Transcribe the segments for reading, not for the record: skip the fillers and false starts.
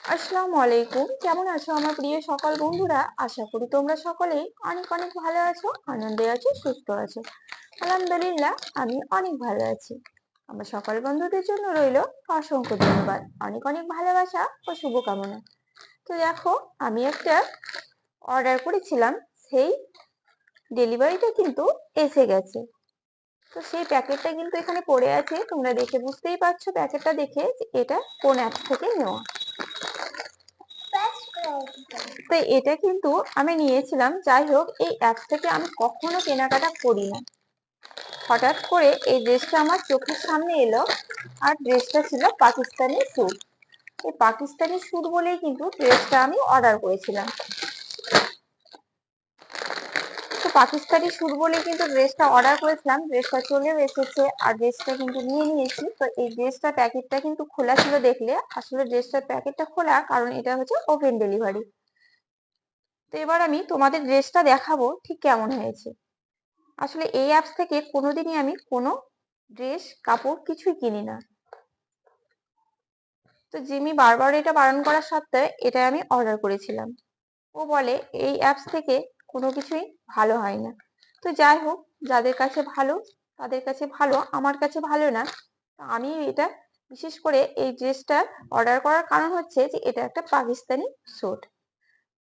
আসসালামু আলাইকুম। কেমন আছো আমার প্রিয় সকল বন্ধুরা? আশা করি তোমরা সকলেই অনেক অনেক ভালো আছো, আনন্দে আছো, সুস্থ আছো। আলহামদুলিল্লাহ আমি অনেক ভালো আছি। আমার সকল বন্ধুদের জন্য রইল অসংখ্য ধন্যবাদ, অনেক অনেক ভালোবাসা ও শুভকামনা। তো দেখো, আমি একটা অর্ডার করেছিলাম, সেই ডেলিভারিটা কিন্তু এসে গেছে। তো সেই প্যাকেটটা কিন্তু এখানে পড়ে আছে, তোমরা দেখে বুঝতেই পারছো প্যাকেটটা দেখে যে এটা কোন অ্যাপ থেকে নেওয়া। তো এটা কিন্তু আমি নিয়েছিলাম, যাই হোক এই অ্যাপ থেকে আমি কখনো কেনাকাটা করি না। হঠাৎ করে এই ড্রেসটা আমার চোখের সামনে এলো, আর ড্রেসটা ছিল পাকিস্তানি স্যুট। এই পাকিস্তানি স্যুট বলেই কিন্তু ড্রেসটা আমি অর্ডার করেছিলাম। তো পাকিস্তানি স্যুট বলেই কিন্তু ড্রেসটা অর্ডার করেছিলাম, ড্রেসটা চলেও এসেছে আর ড্রেসটা কিন্তু নিয়ে নিয়েছি। তো এই ড্রেসটা প্যাকেটটা কিন্তু খোলা ছিল, দেখলে আসলে ড্রেসটার প্যাকেটটা খোলা, কারণ এটা হচ্ছে ওপেন ডেলিভারি। তো এবার আমি তোমাদের ড্রেসটা দেখাবো ঠিক কেমন হয়েছে। আসলে এই অ্যাপস থেকে কোনোদিনই আমি কোনো ড্রেস কাপড় কিছুই কিনি না। তো জিমি বারবার এটা বারণ করা সত্ত্বেও এটা আমি অর্ডার করেছিলাম। ও বলে এই অ্যাপস থেকে কোনো কিছুই ভালো হয় না। তো যাই হোক, যাদের কাছে ভালো তাদের কাছে ভালো, আমার কাছে ভালো না। তো আমি এটা বিশেষ করে এই ড্রেসটা অর্ডার করার কারণ হচ্ছে যে এটা একটা পাকিস্তানি স্যুট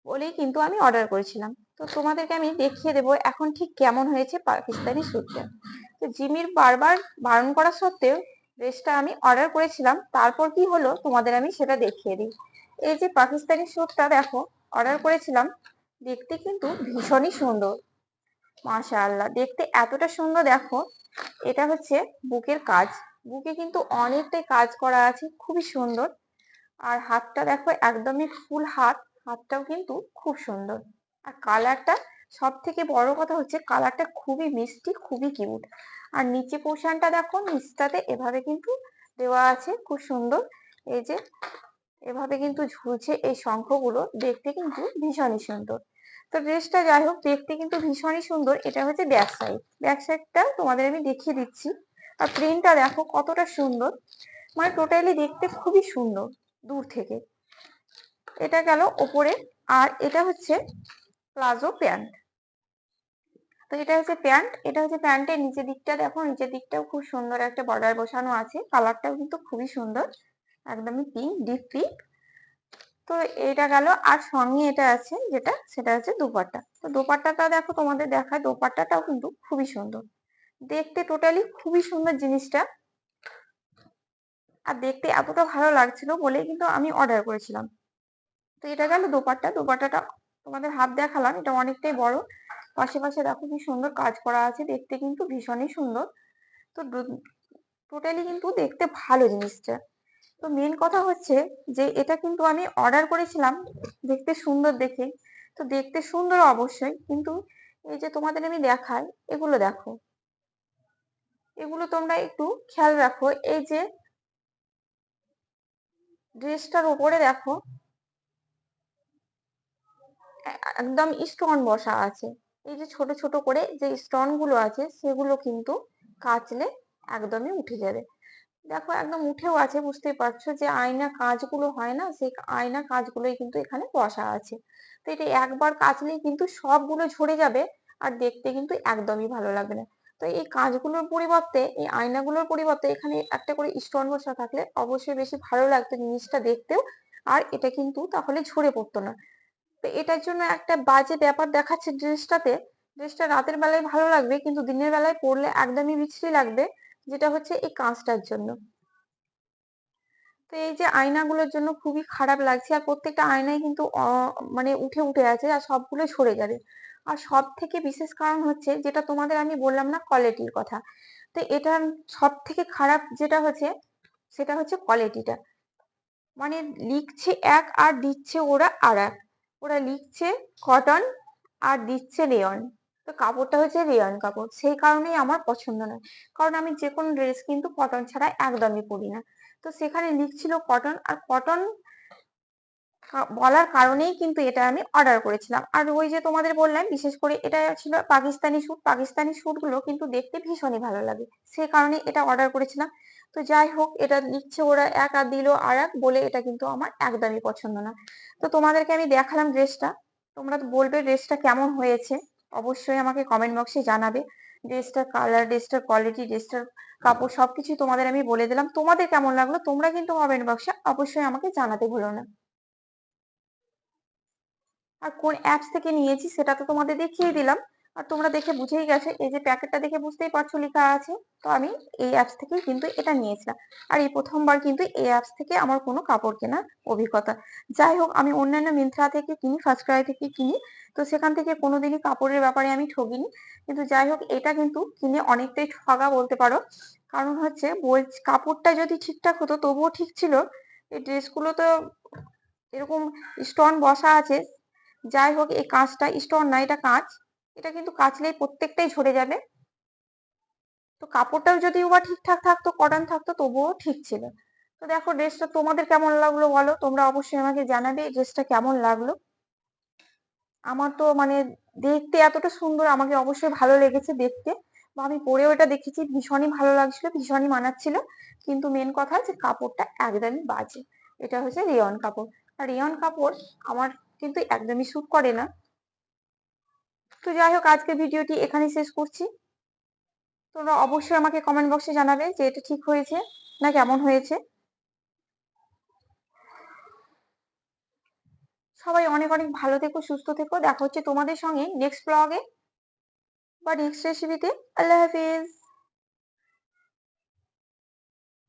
বলেই কিন্তু আমি অর্ডার করেছিলাম। তো তোমাদেরকে আমি দেখিয়ে দেবো এখন ঠিক কেমন হয়েছে পাকিস্তানি স্যুটটা। তো জিমির বারবার বারণ করা সত্ত্বেও ড্রেসটা আমি অর্ডার করেছিলাম। তারপর কি হলো তোমাদের আমি সেটা দেখিয়ে দিই। এই যে পাকিস্তানি স্যুটটা দেখো, অর্ডার করেছিলাম, দেখতে কিন্তু ভীষণই সুন্দর। মাশাআল্লাহ, দেখতে এতটা সুন্দর। দেখো, এটা হচ্ছে বুকের কাজ, বুকে কিন্তু অনেকটাই কাজ করা আছে, খুবই সুন্দর। আর হাতটা দেখো একদমই ফুল হাত, হাতটাও কিন্তু খুব সুন্দর। আর কালারটা, সব থেকে বড় কথা হচ্ছে কালারটা খুবই মিষ্টি, খুবই কিউট। আর নিচে পোর্শনটা দেখো, নিচটাতে এভাবে কিন্তু দেওয়া আছে, খুব সুন্দর। এই যে এভাবে কিন্তু ঝুলছে এই শঙ্খগুলো, দেখতে কিন্তু ভীষণই সুন্দর। তো ড্রেসটা যাই হোক দেখতে কিন্তু ভীষণই সুন্দর। এটা হচ্ছে ব্যাক সাইড, ব্যাক সাইডটা তোমাদের আমি দেখিয়ে দিচ্ছি। আর প্রিন্টটা দেখো কতটা সুন্দর, মানে টোটালি দেখতে খুবই সুন্দর দূর থেকে। এটা গেল ওপরে। আর এটা হচ্ছে প্লাজো প্যান্ট। তো এটা হচ্ছে প্যান্ট, এটা হচ্ছে প্যান্টের নিচের দিকটা দেখো, নিচের দিকটাও খুব সুন্দর একটা বর্ডার বসানো আছে, কালারটাও কিন্তু খুবই সুন্দর, একদমই পিঙ্ক, ডিপ পিঙ্ক। তো এটা গেল। আর সঙ্গে এটা আছে যেটা, সেটা হচ্ছে দোপাট্টা। তো দোপাট্টাটা দেখো, তোমাদের দেখায়, দোপাট্টাটাও কিন্তু খুবই সুন্দর দেখতে, টোটালি খুবই সুন্দর জিনিসটা। আর দেখতে এতটা ভালো লাগছিল বলেই কিন্তু আমি অর্ডার করেছিলাম। তো এটা গেল দোপাট্টা। দোপাট্টাটা তোমাদের হাত দেখালাম, এটা অনেকটাই বড়। পাশে পাশে দেখো কি সুন্দর কাজ করা আছে, দেখতে কিন্তু ভীষণই সুন্দর। তো টোটালি কিন্তু দেখতে ভালো জিনিসটা। তো মেন কথা হচ্ছে যে এটা কিন্তু আমি অর্ডার করেছিলাম দেখতে সুন্দর দেখে। তো দেখতে সুন্দর অবশ্যই, কিন্তু এই যে তোমাদের আমি দেখাই, এগুলো দেখো, এগুলো তোমরা একটু খেয়াল রাখো। এই যে ড্রেসটার উপরে দেখো একদম স্টোন বসা আছে। এই যে ছোট ছোট করে যে স্টোন গুলো আছে, সেগুলো কিন্তু কাচলে একদমই উঠে যাবে। দেখো একদম উঠেও আছে, বুঝতেই পারছো যে আয়না কাঁচগুলো হয় না, সেই আয়না কাঁচগুলোই কিন্তু এখানে বসা আছে। তো এটা একবার কাচলেই কিন্তু সবগুলো ঝরে যাবে, আর দেখতে কিন্তু একদমই ভালো লাগবে না। তো এই কাঁচগুলোর পরিবর্তে, এই আয়নাগুলোর পরিবর্তে এখানে একটা করে স্টোন বসা থাকলে অবশ্যই বেশি ভালো লাগতো জিনিসটা দেখতেও, আর এটা কিন্তু তাহলে ঝরে পড়তো না। তো এটার জন্য একটা বাজে ব্যাপার দেখাচ্ছে ড্রেসটাতে। ড্রেসটা রাতের বেলায় ভালো লাগবে, কিন্তু দিনের বেলায় পরলে একদমই বিশ্রী লাগবে, যেটা হচ্ছে এই কাঁচটার জন্য। তো এই যে আয়নাগুলোর জন্য খুবই খারাপ লাগছে, আর প্রত্যেকটা আয়নায় কিন্তু মানে উঠে উঠে আছে, আর সবগুলো সরে যাবে। আর সব থেকে বিশেষ কারণ হচ্ছে যেটা তোমাদের আমি বললাম না, কোয়ালিটির কথা। তো এটার সব থেকে খারাপ যেটা হচ্ছে, সেটা হচ্ছে কোয়ালিটিটা। মানে লিখছে এক আর দিচ্ছে ওরা আর এক। ওরা লিখছে কটন আর দিচ্ছে রেয়ন। তো কাপড়টা হচ্ছে রেয়ন কাপড়, সেই কারণেই আমার পছন্দ নয়। কারণ আমি যে কোনো ড্রেস কিন্তু কটন ছাড়া একদমই পরি না। তো সেখানে লিখছিল কটন, আর কটন বলার কারণেই কিন্তু এটা আমি অর্ডার করেছিলাম। আর ওই যে তোমাদের বললাম বিশেষ করে এটা ছিল পাকিস্তানি স্যুট। পাকিস্তানি স্যুটগুলো কিন্তু দেখতে ভীষণই ভালো লাগে, সে কারণে এটা অর্ডার করেছিলাম। তো যাই হোক, এটা লিখছে ওরা এক আর দিল আর এক, বলে এটা কিন্তু আমার একদমই পছন্দ না। তো তোমাদেরকে আমি দেখালাম ড্রেসটা, তোমরা তো বলবে ড্রেসটা কেমন হয়েছে, অবশ্যই আমাকে কমেন্ট বক্সে জানাবে। ড্রেসটার কালার, ড্রেসটার কোয়ালিটি, ড্রেসটার কাপড় সবকিছু তোমাদের আমি বলে দিলাম। তোমাদের কেমন লাগলো তোমরা কিন্তু কমেন্ট বক্সে অবশ্যই আমাকে জানাতে ভুলো না। আর কোন অ্যাপস থেকে নিয়েছি সেটা তো তোমাদের দেখিয়ে দিলাম, আর তোমরা দেখে বুঝেই গেছো, এই যে প্যাকেটটা দেখে বুঝতেই পারছো লেখা আছে। তো আমি এই অ্যাপস থেকেই কিন্তু এটা নিয়েছিলাম। আর এই প্রথমবার কিন্তু এই অ্যাপস থেকে আমার কোনো কাপড় কেনার অভিজ্ঞতা। যাই হোক, আমি অন্যান্য মিন্ত্রা থেকে কিনি, ফার্স্ট ক্রাই থেকে কিনি, তো সেখান থেকে কোনোদিনই কাপড়ের ব্যাপারে আমি ঠকিনি। কিন্তু যাই হোক, এটা কিন্তু কিনে অনেকটাই ঠগা বলতে পারো। কারণ হচ্ছে কাপড়টা যদি ঠিকঠাক হতো তবুও ঠিক ছিল, এই ড্রেসগুলো তো এরকম স্টোন বসা আছে। যাই হোক, এই কাঁচটা স্টোন না, এটা কাঁচ, এটা কিন্তু কাচলেই প্রত্যেকটাই ঝরে যাবে। তো কাপড়টাও যদি বা ঠিকঠাক থাকতো, কটন থাকতো, তবুও ঠিক ছিল। তো দেখো, ড্রেসটা তোমাদের কেমন লাগলো বলো, তোমরা অবশ্যই আমাকে জানাবে এই ড্রেসটা কেমন লাগলো। আমার তো মানে দেখতে এতটা সুন্দর, আমাকে অবশ্যই ভালো লেগেছে দেখতে, বা আমি পরেও এটা দেখেছি, ভীষণই ভালো লাগছিল, ভীষণই মানাচ্ছিল। কিন্তু মেন কথা যে কাপড়টা একদমই বাজে। এটা হচ্ছে রেয়ন কাপড়, আর রেয়ন কাপড় আমার কিন্তু একদমই স্যুট করে না। তো যাই হোক, আজকের ভিডিওটি এখানেই শেষ করছি। তোমরা অবশ্যই আমাকে কমেন্ট বক্সে জানাবে যে এটা ঠিক হয়েছে না কেমন হয়েছে। সবাই অনেক অনেক ভালো থেকো, সুস্থ থেকো। দেখা হচ্ছে তোমাদের সঙ্গে নেক্সট ব্লগে বা নেক্সট রেসিপিতে। আল্লাহ হাফিজ।